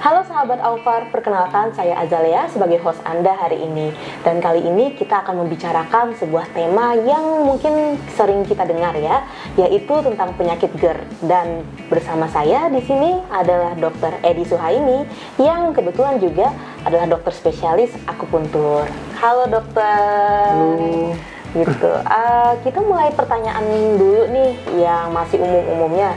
Halo sahabat Alfar, perkenalkan saya Azalea sebagai host Anda hari ini. Dan kali ini kita akan membicarakan sebuah tema yang mungkin sering kita dengar ya, yaitu tentang penyakit GERD. Dan bersama saya di sini adalah Dr. Edi Suhaimi yang kebetulan juga adalah dokter spesialis akupuntur. Halo dokter. Halo. Gitu. Kita mulai pertanyaan dulu nih yang masih umum-umumnya.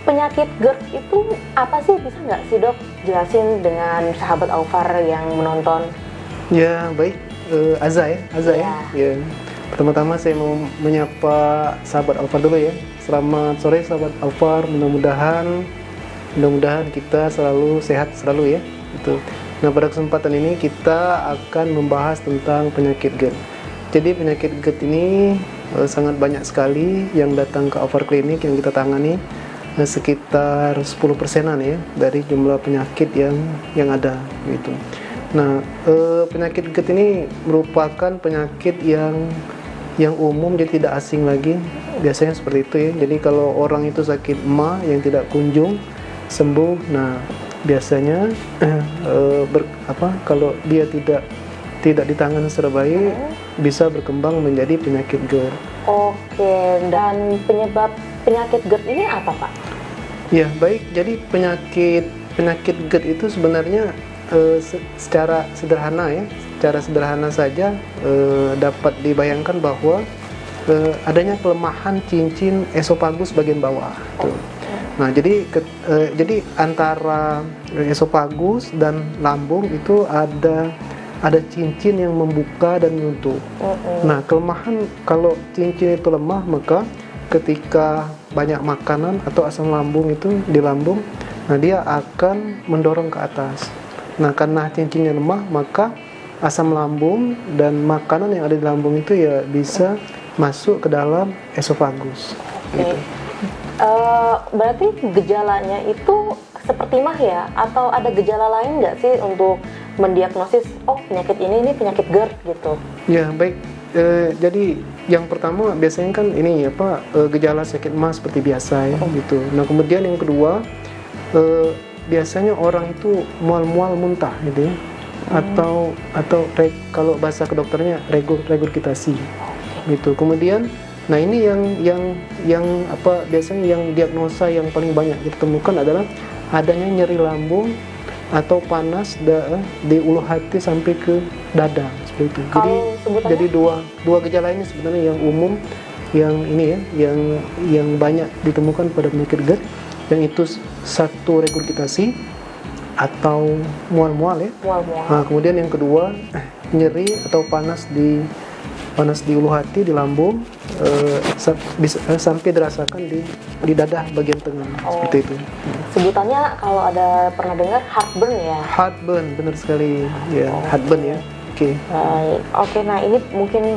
Penyakit GERD itu apa sih? Bisa nggak sih dok jelasin dengan sahabat Alfar yang menonton? Ya baik, Aza ya. Ya. Pertama-tama saya mau menyapa sahabat Alfar dulu ya. Selamat sore sahabat Alfar. Mudah-mudahan kita selalu sehat selalu ya. Itu. Nah pada kesempatan ini kita akan membahas tentang penyakit GERD. Jadi penyakit GERD ini sangat banyak sekali yang datang ke Alfar Klinik yang kita tangani, sekitar 10%-an ya dari jumlah penyakit yang ada gitu. Nah, penyakit GERD ini merupakan penyakit yang umum, jadi tidak asing lagi. Biasanya seperti itu ya. Jadi kalau orang itu sakit MA yang tidak kunjung sembuh, nah biasanya kalau dia tidak ditangani secara baik bisa berkembang menjadi penyakit GERD. Oke, dan penyebab penyakit GERD ini apa Pak? Ya baik, jadi penyakit GERD itu sebenarnya secara sederhana saja dapat dibayangkan bahwa adanya kelemahan cincin esofagus bagian bawah. Nah jadi antara esofagus dan lambung itu ada cincin yang membuka dan menutup. Nah, kelemahan kalau cincin itu lemah, maka ketika banyak makanan atau asam lambung itu di lambung, nah dia akan mendorong ke atas. Nah, karena cincinnya lemah, maka asam lambung dan makanan yang ada di lambung itu ya bisa masuk ke dalam esofagus. Gitu. Berarti gejalanya itu seperti MAH ya? Atau ada gejala lain nggak sih untuk mendiagnosis, oh penyakit ini penyakit GERD gitu? Ya baik, jadi yang pertama biasanya kan ini gejala sakit MA seperti biasa ya gitu. Nah kemudian yang kedua biasanya orang itu mual-mual muntah gitu ya, atau kalau bahasa kedokternya regurgitasi gitu. Kemudian nah ini yang biasanya yang diagnosa yang paling banyak ditemukan adalah adanya nyeri lambung atau panas di ulu hati sampai ke dada seperti itu. Jadi dua gejala ini sebenarnya yang umum, yang ini ya, yang banyak ditemukan pada penyakit GERD, yang itu satu regurgitasi atau mual-mual ya. Nah, kemudian yang kedua nyeri atau panas di ulu hati, di lambung, sampai dirasakan di dada bagian tengah, seperti itu. Sebutannya kalau ada pernah dengar heartburn ya? Heartburn, benar sekali ya, heartburn ya. Oke. Oke, nah ini mungkin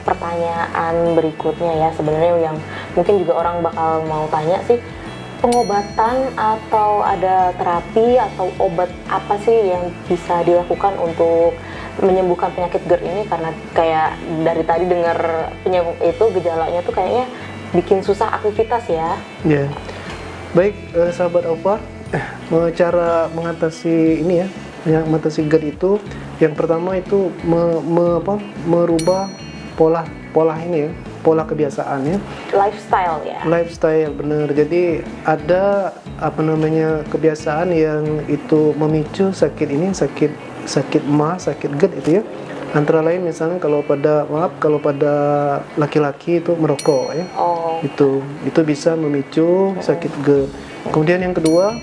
pertanyaan berikutnya ya, sebenarnya yang mungkin juga orang bakal mau tanya sih, pengobatan atau ada terapi atau obat apa sih yang bisa dilakukan untuk menyembuhkan penyakit GERD ini? Karena kayak dari tadi dengar itu gejalanya tuh kayaknya bikin susah aktivitas ya. Ya. Baik, sahabat Alfar, cara mengatasi ini ya, yang mengatasi GERD itu yang pertama itu merubah pola ini ya, pola kebiasaan ya. Lifestyle ya. Lifestyle, benar. Jadi ada kebiasaan yang itu memicu sakit MA, sakit GERD itu ya. Antara lain misalnya kalau pada laki-laki itu merokok ya. Itu bisa memicu sakit GERD. Kemudian yang kedua,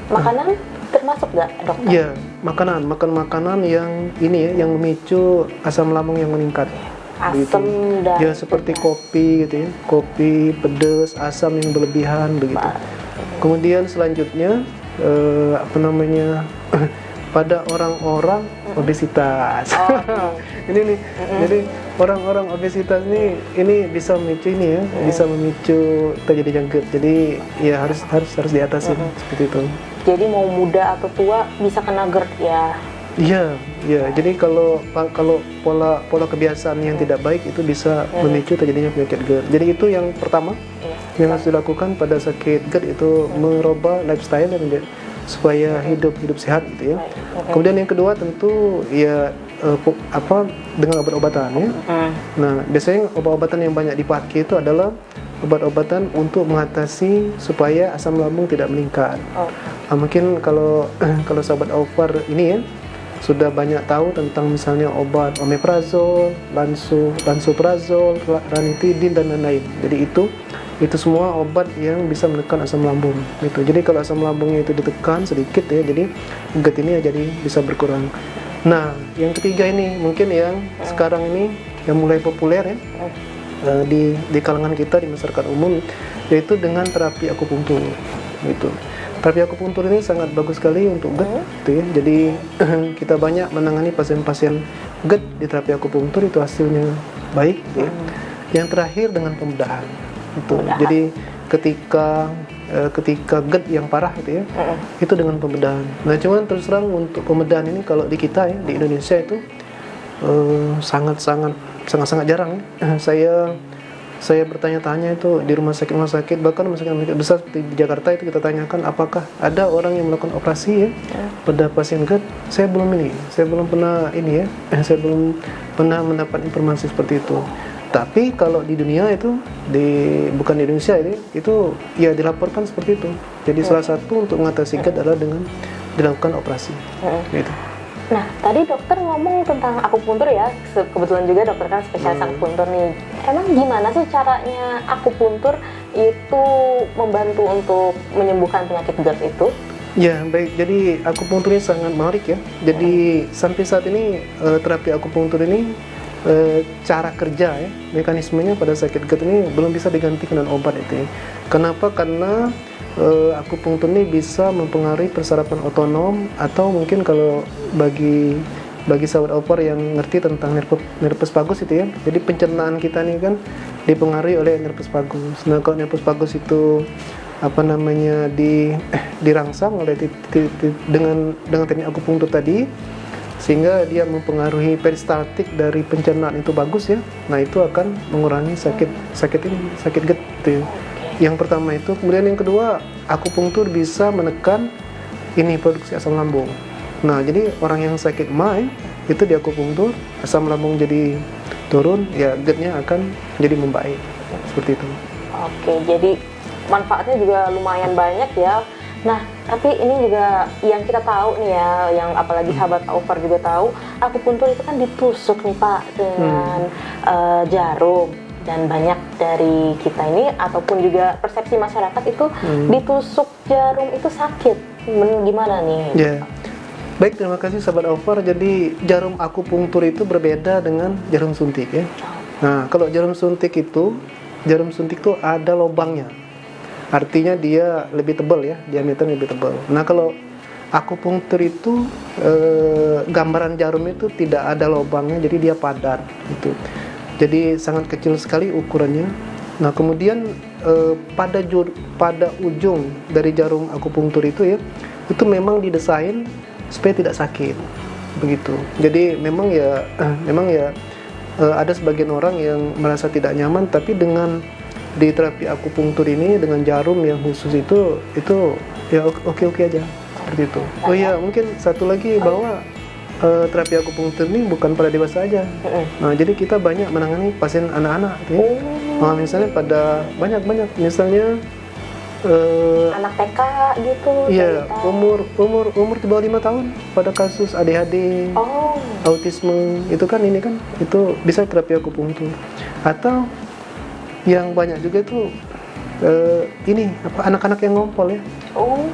makanan termasuk nggak dokter? Ya, makan makanan yang ini ya, yang memicu asam lambung yang meningkat. Asam dan ya seperti kopi gitu ya, kopi pedas, asam yang berlebihan begitu. Kemudian selanjutnya pada orang-orang obesitas. Ini nih, jadi orang-orang obesitas ini bisa memicu ini ya, bisa memicu terjadinya GERD. Jadi ya harus diatasi seperti itu. Jadi mau muda atau tua bisa kena GERD ya? Iya. Jadi kalau pola kebiasaan yang tidak baik itu bisa memicu terjadinya penyakit GERD. Jadi itu yang pertama yang harus dilakukan pada sakit GERD itu merubah lifestyle supaya hidup sehat gitu ya. Oke. Kemudian yang kedua tentu ya dengan obat-obatan ya. Nah, biasanya obat-obatan yang banyak dipakai itu adalah obat-obatan untuk mengatasi supaya asam lambung tidak meningkat. Mungkin kalau sahabat Aufar ini ya sudah banyak tahu tentang misalnya obat omeprazol, lansoprazol, ranitidin dan lain-lain. Jadi itu semua obat yang bisa menekan asam lambung gitu. Jadi kalau asam lambungnya itu ditekan sedikit ya, jadi GERD ini jadi bisa berkurang. Nah, yang ketiga ini mungkin yang sekarang ini yang mulai populer ya di kalangan kita, di masyarakat umum, yaitu dengan terapi akupunktur gitu. Terapi akupunktur ini sangat bagus sekali untuk GERD gitu ya. Jadi kita banyak menangani pasien-pasien GERD di terapi akupunktur, itu hasilnya baik gitu ya. Yang terakhir dengan pembedahan itu. Jadi ketika GERD yang parah gitu ya, itu dengan pembedahan. Nah, cuman terus terang untuk pembedahan ini kalau di kita ya, di Indonesia itu sangat jarang ya. Saya bertanya-tanya itu di rumah sakit, bahkan rumah sakit besar seperti di Jakarta itu kita tanyakan apakah ada orang yang melakukan operasi ya pada pasien GERD. Saya belum pernah ini ya, saya belum pernah mendapat informasi seperti itu. Tapi kalau di dunia itu, bukan di Indonesia ini, itu ya dilaporkan seperti itu. Jadi salah satu untuk mengatasi GERD adalah dengan dilakukan operasi. Gitu. Nah, tadi dokter ngomong tentang akupunktur ya, kebetulan juga dokter kan spesialis akupunktur nih. Emang gimana sih caranya akupunktur itu membantu untuk menyembuhkan penyakit GERD itu? Ya, baik. Jadi akupunktur ini sangat menarik ya. Jadi sampai saat ini terapi akupunktur ini cara kerja ya, mekanismenya pada sakit GERD ini belum bisa digantikan dengan obat itu ya. Kenapa? Karena akupunktur ini bisa mempengaruhi persarafan otonom, atau mungkin kalau bagi sahabat Aufar yang ngerti tentang nervus vagus itu ya, jadi pencernaan kita nih kan dipengaruhi oleh nervus vagus. Nah, kalau nervus vagus itu dirangsang oleh dengan teknik akupunktur tadi, sehingga dia mempengaruhi peristaltik dari pencernaan itu bagus ya. Nah, itu akan mengurangi sakit GERD itu ya. Yang pertama itu. Kemudian yang kedua, akupunktur bisa menekan produksi asam lambung. Nah, jadi orang yang sakit MA itu di akupunktur, asam lambung jadi turun, ya GERD-nya akan jadi membaik. Seperti itu. Oke, jadi manfaatnya juga lumayan banyak ya. Nah, tapi ini juga yang kita tahu nih ya, yang apalagi sahabat Aufar juga tahu, akupunktur itu kan ditusuk nih Pak dengan jarum. Dan banyak dari kita ini ataupun juga persepsi masyarakat itu ditusuk jarum itu sakit. Gimana nih? Ya. Baik, terima kasih sahabat Aufar. Jadi jarum akupunktur itu berbeda dengan jarum suntik ya. Nah, kalau jarum suntik itu ada lubangnya. Artinya dia lebih tebal ya, diameternya lebih tebal. Nah, kalau akupunktur itu gambaran jarum itu tidak ada lubangnya, jadi dia padat gitu. Jadi sangat kecil sekali ukurannya. Nah, kemudian pada ujung dari jarum akupunktur itu ya, itu memang didesain supaya tidak sakit, begitu. Jadi memang ya ada sebagian orang yang merasa tidak nyaman, tapi dengan di terapi akupunktur ini dengan jarum yang khusus itu ya oke aja seperti itu. Oh iya, mungkin satu lagi bahwa terapi akupunktur ini bukan pada dewasa aja. Nah, jadi kita banyak menangani pasien anak-anak gitu ya. Nah, misalnya pada banyak misalnya anak TK gitu. Iya, umur di bawah 5 tahun pada kasus ADHD, autisme, itu bisa terapi akupunktur. Atau yang banyak juga itu anak-anak yang ngompol ya.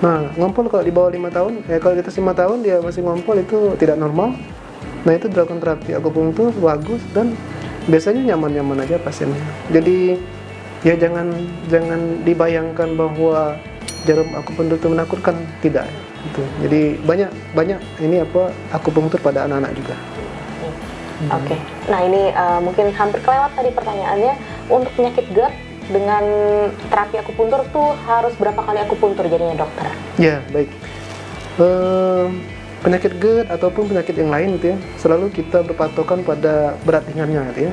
Nah, ngompol kalau di bawah 5 tahun, kalau di atas 5 tahun dia masih ngompol, itu tidak normal. Nah, itu dilakukan terapi akupunktur bagus dan biasanya nyaman-nyaman aja pasiennya. Jadi ya jangan dibayangkan bahwa jarum akupunktur itu menakutkan, tidak gitu. Jadi banyak akupunktur pada anak-anak juga. Oke. Nah, ini mungkin hampir kelewat tadi pertanyaannya, untuk penyakit GERD dengan terapi akupunktur tuh harus berapa kali akupunktur jadinya dokter? Ya, baik. Penyakit GERD ataupun penyakit yang lain gitu ya, selalu kita berpatokan pada berat ringannya gitu ya.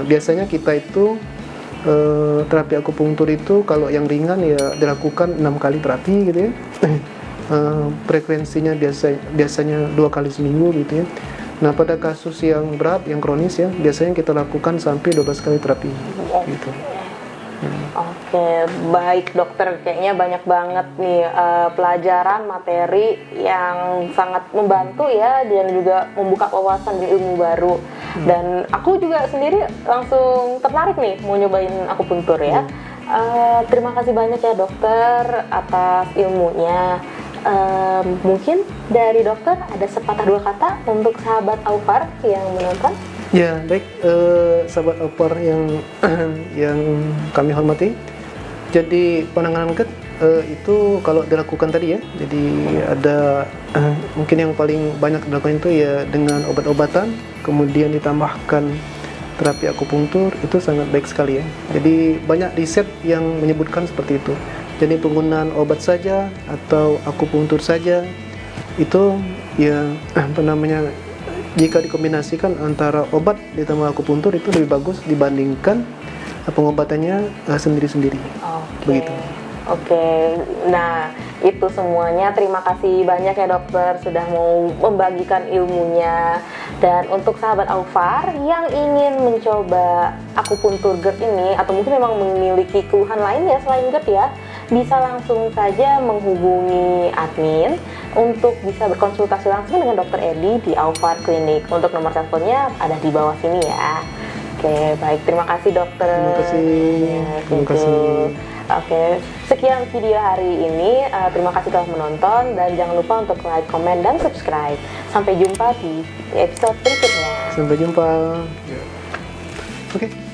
Biasanya kita itu terapi akupunktur itu kalau yang ringan ya dilakukan 6 kali terapi gitu ya. frekuensinya biasanya 2 kali seminggu gitu ya. Nah pada kasus yang berat, yang kronis ya, biasanya kita lakukan sampai 12 kali terapi gitu. Oke, baik dokter, kayaknya banyak banget nih pelajaran materi yang sangat membantu ya, dan juga membuka wawasan di ilmu baru. Dan aku juga sendiri langsung tertarik nih mau nyobain akupuntur ya. Terima kasih banyak ya dokter atas ilmunya. Mungkin dari dokter ada sepatah dua kata untuk sahabat Aufar yang menonton? Ya, baik, sahabat Aufar yang yang kami hormati. Jadi penanganan GERD itu kalau dilakukan tadi ya, jadi ada mungkin yang paling banyak dilakukan itu ya dengan obat-obatan, kemudian ditambahkan terapi akupunktur, itu sangat baik sekali ya. Jadi banyak riset yang menyebutkan seperti itu. Jadi penggunaan obat saja atau akupunktur saja itu ya jika dikombinasikan antara obat ditambah akupunktur itu lebih bagus dibandingkan pengobatannya sendiri-sendiri. Begitu. Oke, nah itu semuanya. Terima kasih banyak ya dokter sudah mau membagikan ilmunya. Dan untuk sahabat Aufar yang ingin mencoba akupuntur GERD ini, atau mungkin memang memiliki keluhan lain ya selain GERD ya, bisa langsung saja menghubungi admin untuk bisa berkonsultasi langsung dengan dokter Edi di Aufar Clinic. Untuk nomor teleponnya ada di bawah sini ya. Oke, baik, terima kasih dokter. Terima kasih. Ya, terima kasih. Oke, sekian video hari ini. Terima kasih telah menonton dan jangan lupa untuk like, komen, dan subscribe. Sampai jumpa di episode berikutnya. Sampai jumpa. Oke.